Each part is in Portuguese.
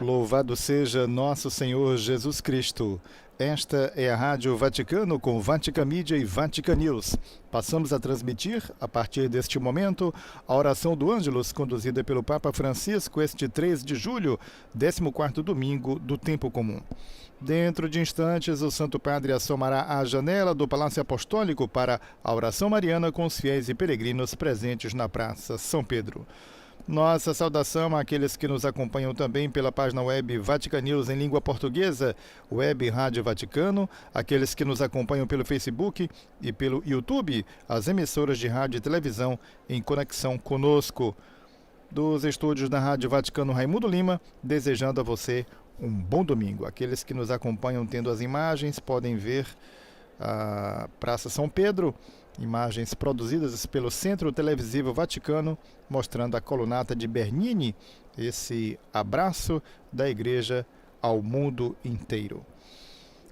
Louvado seja nosso Senhor Jesus Cristo. Esta é a Rádio Vaticano com Vatican Media e Vatican News. Passamos a transmitir, a partir deste momento, a oração do Ângelus, conduzida pelo Papa Francisco, este 3 de julho, 14º domingo do Tempo Comum. Dentro de instantes, o Santo Padre assomará à janela do Palácio Apostólico para a oração mariana com os fiéis e peregrinos presentes na Praça São Pedro. Nossa saudação àqueles que nos acompanham também pela página web Vatican News em língua portuguesa, Web Rádio Vaticano, aqueles que nos acompanham pelo Facebook e pelo YouTube, as emissoras de rádio e televisão em conexão conosco. Dos estúdios da Rádio Vaticano, Raimundo Lima, desejando a você um bom domingo. Aqueles que nos acompanham tendo as imagens podem ver a Praça São Pedro, imagens produzidas pelo Centro Televisivo Vaticano, mostrando a colunata de Bernini, esse abraço da Igreja ao mundo inteiro.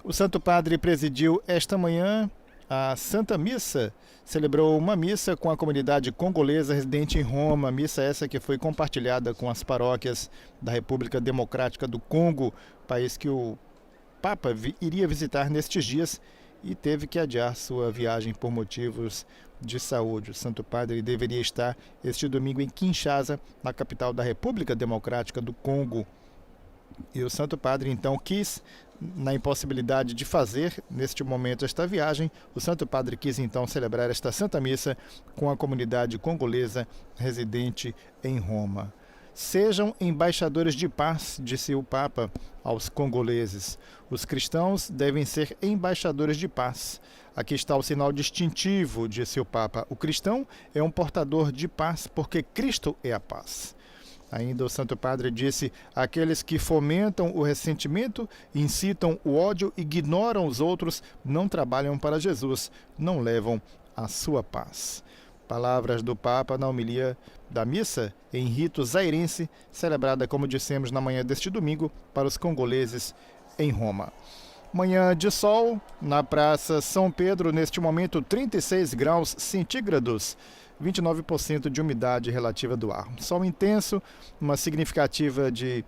O Santo Padre presidiu esta manhã a Santa Missa, celebrou uma missa com a comunidade congolesa residente em Roma, missa essa que foi compartilhada com as paróquias da República Democrática do Congo, país que o Papa iria visitar nestes dias e teve que adiar sua viagem por motivos de saúde. O Santo Padre deveria estar este domingo em Kinshasa, na capital da República Democrática do Congo. E o Santo Padre então quis, na impossibilidade de fazer neste momento esta viagem, o Santo Padre quis então celebrar esta Santa Missa com a comunidade congolesa residente em Roma. Sejam embaixadores de paz, disse o Papa aos congoleses. Os cristãos devem ser embaixadores de paz. Aqui está o sinal distintivo, disse o Papa. O cristão é um portador de paz porque Cristo é a paz. Ainda o Santo Padre disse: aqueles que fomentam o ressentimento, incitam o ódio, ignoram os outros, não trabalham para Jesus, não levam a sua paz. Palavras do Papa na homilia da missa em rito zairense, celebrada, como dissemos, na manhã deste domingo para os congoleses em Roma. Manhã de sol na Praça São Pedro, neste momento 36 graus centígrados, 29% de umidade relativa do ar. Sol intenso, uma significativa de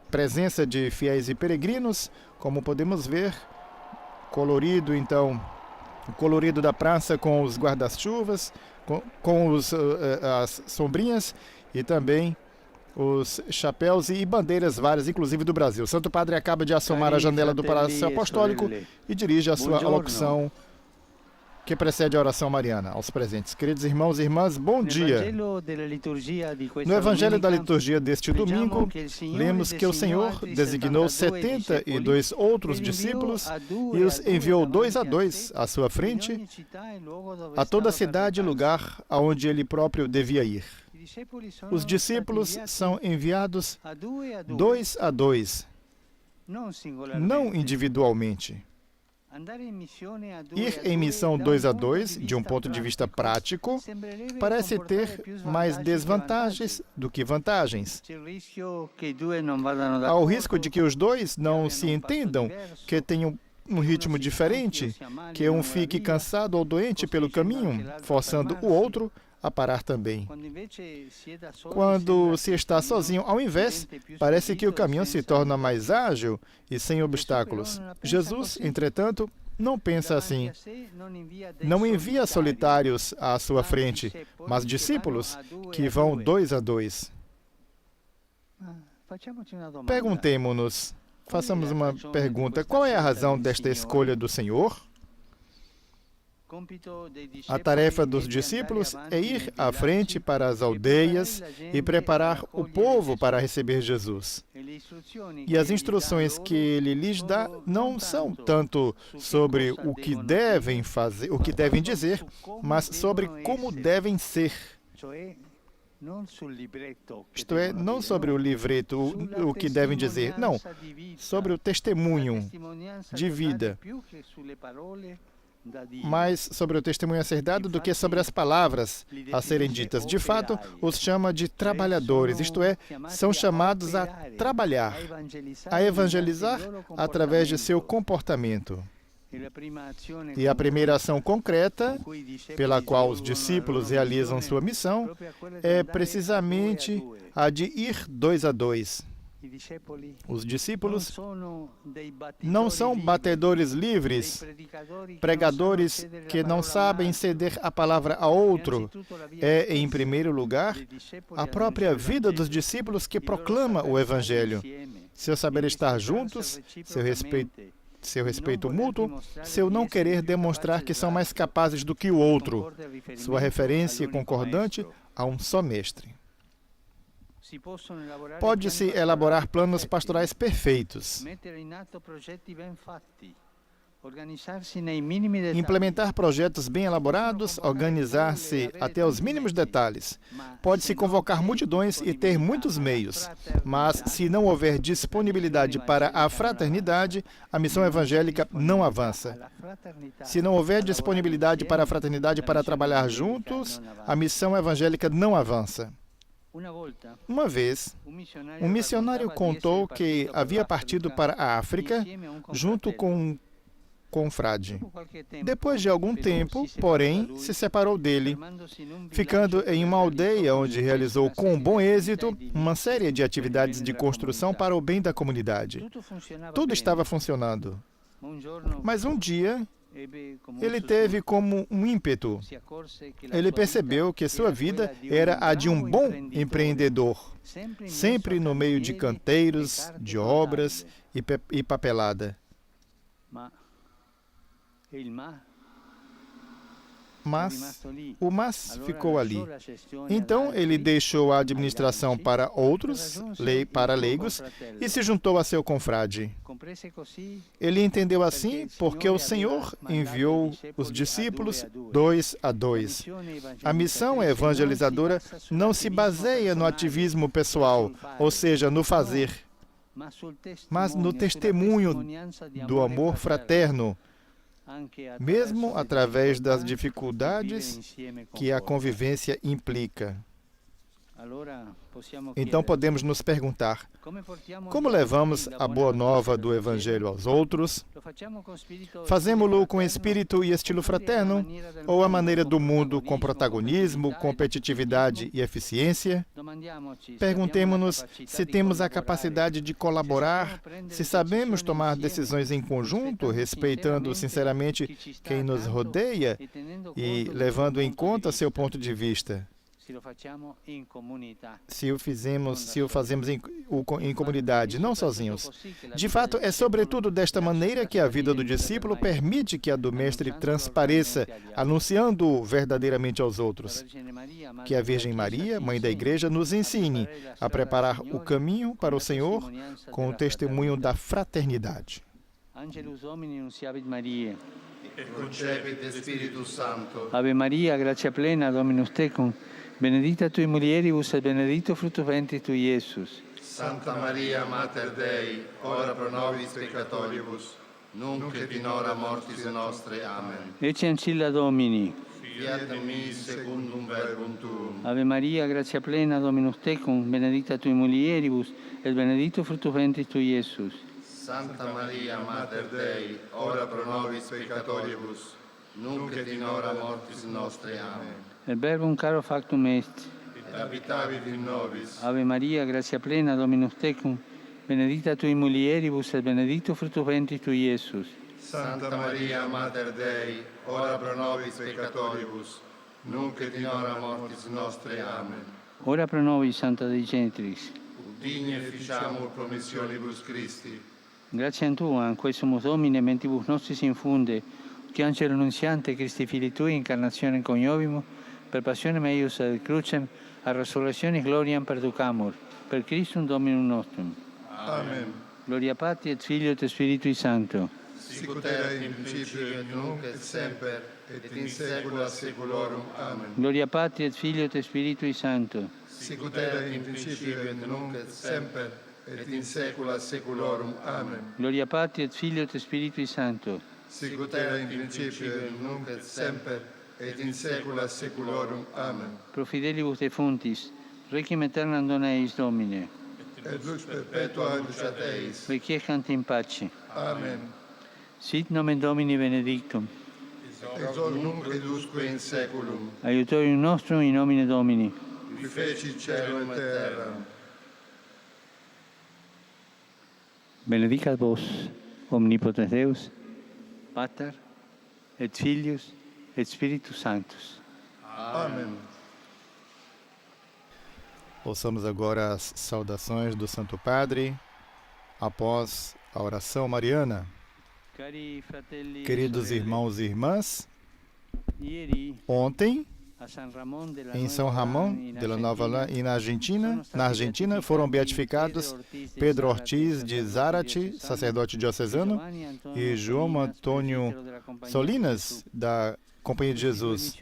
presença de fiéis e peregrinos, como podemos ver, colorido então, o colorido da praça com os guarda-chuvas, com as sombrinhas e também os chapéus e bandeiras várias, inclusive do Brasil. O Santo Padre acaba de assomar a janela do Palácio Apostólico e dirige a sua alocução que precede a oração mariana aos presentes. Queridos irmãos e irmãs, bom dia. No Evangelho da liturgia deste domingo, lemos que o Senhor designou 72 outros discípulos e os enviou 2 a 2 à sua frente a toda a cidade e lugar aonde ele próprio devia ir. Os discípulos são enviados 2 a 2, não individualmente. Ir em missão 2 a 2, de um ponto de vista prático, parece ter mais desvantagens do que vantagens. Há o risco de que os dois não se entendam, que tenham um ritmo diferente, que um fique cansado ou doente pelo caminho, forçando o outro a parar também. Quando se está sozinho, ao invés, parece que o caminho se torna mais ágil e sem obstáculos. Jesus, entretanto, não pensa assim. Não envia solitários à sua frente, mas discípulos que vão 2 a 2. Perguntemo-nos, façamos uma pergunta: qual é a razão desta escolha do Senhor? A tarefa dos discípulos é ir à frente para as aldeias e preparar o povo para receber Jesus. E as instruções que ele lhes dá não são tanto sobre o que devem fazer, o que devem dizer, mas sobre como devem ser. Isto é, não sobre o livreto, o que devem dizer, não, sobre o testemunho de vida. Mais sobre o testemunho a ser dado do que sobre as palavras a serem ditas. De fato, os chama de trabalhadores, isto é, são chamados a trabalhar, a evangelizar através de seu comportamento. E a primeira ação concreta pela qual os discípulos realizam sua missão é precisamente a de ir 2 a 2. Os discípulos não são batedores livres, pregadores que não sabem ceder a palavra a outro. É, em primeiro lugar, a própria vida dos discípulos que proclama o Evangelho. Seu saber estar juntos, seu respeito mútuo, seu não querer demonstrar que são mais capazes do que o outro, sua referência concordante a um só mestre. Pode-se elaborar planos pastorais perfeitos, implementar projetos bem elaborados, organizar-se até os mínimos detalhes. Pode-se convocar multidões e ter muitos meios, mas se não houver disponibilidade para a fraternidade, a missão evangélica não avança. Se não houver disponibilidade para a fraternidade para trabalhar juntos, a missão evangélica não avança. Uma vez, um missionário contou que havia partido para a África junto com um confrade. Depois de algum tempo, porém, se separou dele, ficando em uma aldeia onde realizou com bom êxito uma série de atividades de construção para o bem da comunidade. Tudo estava funcionando. Mas um dia, ele teve como um ímpeto. Ele percebeu que sua vida era a de um bom empreendedor, sempre no meio de canteiros, de obras e papelada. Mas o mas ficou ali. Então ele deixou a administração para outros, para leigos, e se juntou a seu confrade. Ele entendeu assim porque o Senhor enviou os discípulos 2 a 2. A missão evangelizadora não se baseia no ativismo pessoal, ou seja, no fazer, mas no testemunho do amor fraterno, mesmo através das dificuldades que a convivência implica. Então podemos nos perguntar, como levamos a boa nova do Evangelho aos outros? Fazemo-lo com espírito e estilo fraterno, ou à maneira do mundo, com protagonismo, competitividade e eficiência? Perguntemo-nos se temos a capacidade de colaborar, se sabemos tomar decisões em conjunto, respeitando sinceramente quem nos rodeia e levando em conta seu ponto de vista. Se o fazemos em comunidade, não sozinhos. De fato, é sobretudo desta maneira que a vida do discípulo permite que a do mestre transpareça, anunciando-o verdadeiramente aos outros. Que a Virgem Maria, Mãe da Igreja, nos ensine a preparar o caminho para o Senhor com o testemunho da fraternidade. Angelus Domini nunciavit Mariae. Et concepit Spiritus Sancto. Ave Maria, gratia plena, Dominus tecum, benedicta tui mulieribus et benedictus fructus ventris tui, Iesus. Santa Maria, Mater Dei, ora pro nobis peccatoribus, nunc et in hora mortis nostre. Amen. Ecce ancilla Domini. Fiat mi secundum verbum tuum. Ave Maria, gratia plena, Dominus tecum, benedicta tui mulieribus et benedictus fructus ventris tui, Iesus. Santa Maria, Mater Dei, ora pro nobis peccatoribus, nunc et in hora mortis nostre. Amen. Et verbum caro factum est. Et habitavit in nobis. Ave Maria, gratia plena, Dominus tecum, benedicta tui mulieribus et benedictus fructus ventris tui, Iesus. Santa Maria, Mater Dei, ora pro nobis peccatoribus, nunc et in hora mortis nostre. Amen. Ora pro nobis, Santa Dei Genitrix. Digne ficiamur promissionibus Christi. Grazie a Tua, in quae sumus Domine, mentibus nostris infunde, che angelo nunziante Christi Filii Tui, incarnazione coniovimo, per passionem eius ad crucem, a resurrectionis gloriam perducamur, per Christum Dominum nostrum. Amen. Gloria Patri et Filio et Spiritui Sancto. Sicut erat in principio et nunc et semper, et in saecula saeculorum. Amen. Gloria Patri et Filio et Spiritui Sancto. Sicut erat in principio et nunc et semper, et in saecula saeculorum. Amen. Gloria Patri et Filio et Spiritui Sancto. Sicut erat in principio et nunc et semper, et in saecula saeculorum. Amen. Pro fidelibus defuntis, requiem aeternam dona eis Domine. Et lux perpetua luceat eis. Requiescant in pace. Amen. Sit nomen Domini benedictum. Ex hoc nunc et usque in saeculum. Aiutorium nostrum in nomine Domini. Qui feci cielo et terra. benedicat vos, omnipotens Deus, Pater, et Filius, et Spiritus Sanctus. Amém. Ouçamos agora as saudações do Santo Padre após a oração mariana. Cari fratelli e Queridos sorelle, irmãos e irmãs, ieri ontem, a San Ramón de la em São Nueva Ramón Lã, de la Nova Lã e na Argentina, Argentina, foram beatificados Pedro Ortiz de Zárate, sacerdote diocesano, e João Antônio Solinas, da Companhia de Jesus.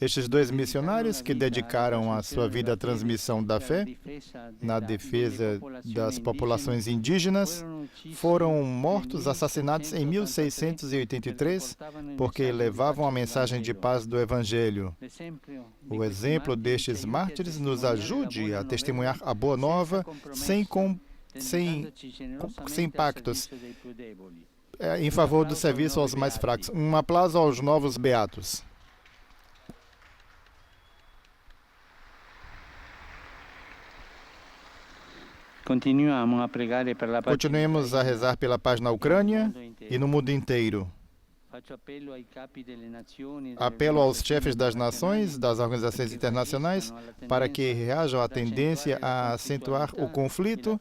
Estes dois missionários que dedicaram a sua vida à transmissão da fé na defesa das populações indígenas foram mortos, assassinados em 1683, porque levavam a mensagem de paz do Evangelho. O exemplo destes mártires nos ajude a testemunhar a Boa Nova sem pactos, em favor do serviço aos mais fracos. Um aplauso aos novos beatos. Continuemos a rezar pela paz na Ucrânia e no mundo inteiro. Apelo aos chefes das nações, das organizações internacionais, para que reajam à tendência a acentuar o conflito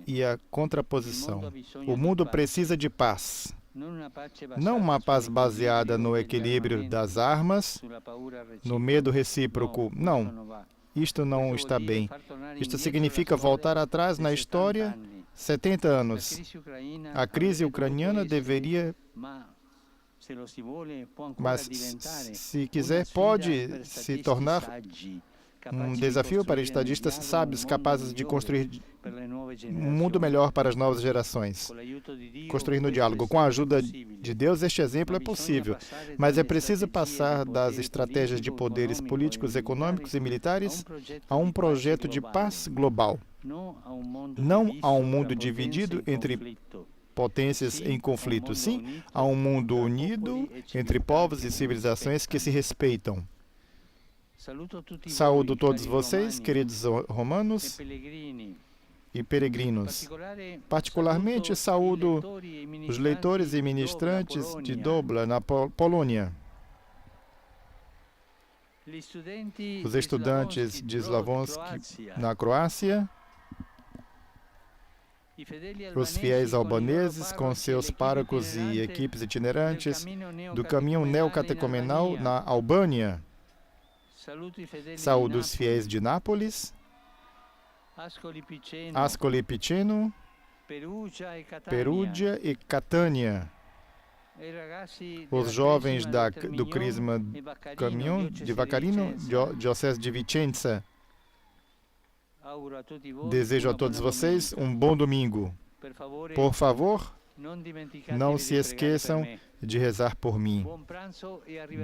e a contraposição. O mundo precisa de paz. Não uma paz baseada no equilíbrio das armas, no medo recíproco. Não, isto não está bem. Isto significa voltar atrás na história 70 anos. A crise ucraniana deveria... Mas, se quiser, pode se tornar um desafio para estadistas sábios capazes de construir um mundo melhor para as novas gerações. Construir no diálogo. Com a ajuda de Deus, este exemplo é possível. Mas é preciso passar das estratégias de poderes políticos, econômicos e militares a um projeto de paz global. Não a um mundo dividido entre potências em conflito, sim, a um mundo unido entre povos e civilizações que se respeitam. Saúdo todos vocês, queridos romanos e peregrinos. Particularmente saúdo os leitores e ministrantes de Dobra, na Polônia. Os estudantes de Slavonski, na Croácia. Os fiéis albaneses, com seus párocos e equipes itinerantes, do caminho neocatecumenal na Albânia. Saúdo os fiéis de Nápoles, Ascoli Piceno, Perúgia e Catânia. Os jovens do Crisma Caminho de Vaccarino, Diocese de Vicenza. Desejo a todos vocês um bom domingo. Por favor, não se esqueçam de rezar por mim.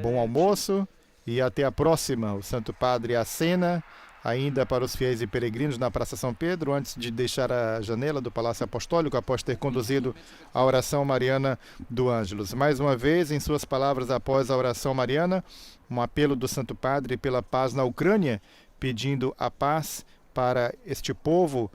Bom almoço e até a próxima. O Santo Padre acena ainda para os fiéis e peregrinos na Praça São Pedro, antes de deixar a janela do Palácio Apostólico, após ter conduzido a oração mariana do Ângelus. Mais uma vez, em suas palavras após a oração mariana, um apelo do Santo Padre pela paz na Ucrânia, pedindo a paz para este povo,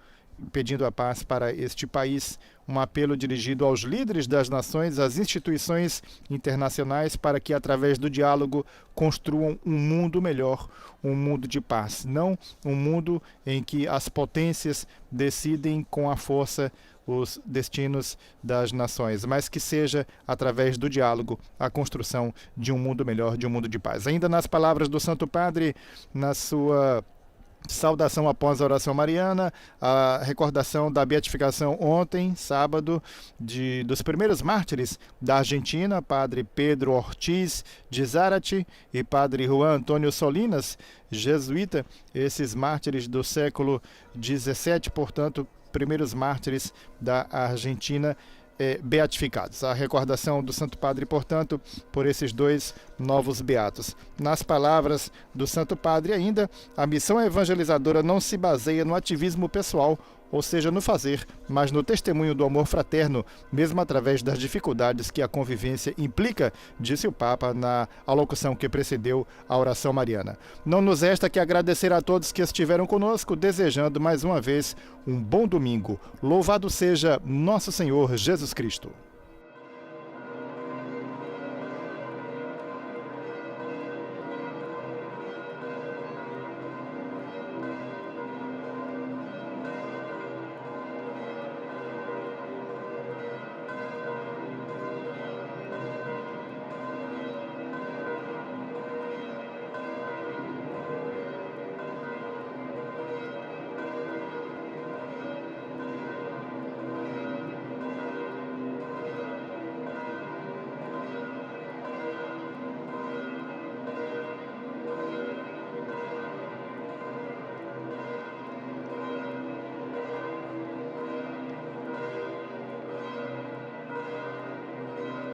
pedindo a paz para este país, um apelo dirigido aos líderes das nações, às instituições internacionais, para que, através do diálogo, construam um mundo melhor, um mundo de paz. Não um mundo em que as potências decidem com a força os destinos das nações, mas que seja, através do diálogo, a construção de um mundo melhor, de um mundo de paz. Ainda nas palavras do Santo Padre, na sua saudação após a oração mariana, a recordação da beatificação ontem, sábado, dos primeiros mártires da Argentina, Padre Pedro Ortiz de Zárate e Padre Juan Antônio Solinas, jesuíta, esses mártires do século XVII, portanto, primeiros mártires da Argentina, beatificados. A recordação do Santo Padre, portanto, por esses dois novos beatos. Nas palavras do Santo Padre ainda, a missão evangelizadora não se baseia no ativismo pessoal ou seja, no fazer, mas no testemunho do amor fraterno, mesmo através das dificuldades que a convivência implica, disse o Papa na alocução que precedeu a oração mariana. Não nos resta que agradecer a todos que estiveram conosco, desejando mais uma vez um bom domingo. Louvado seja nosso Senhor Jesus Cristo.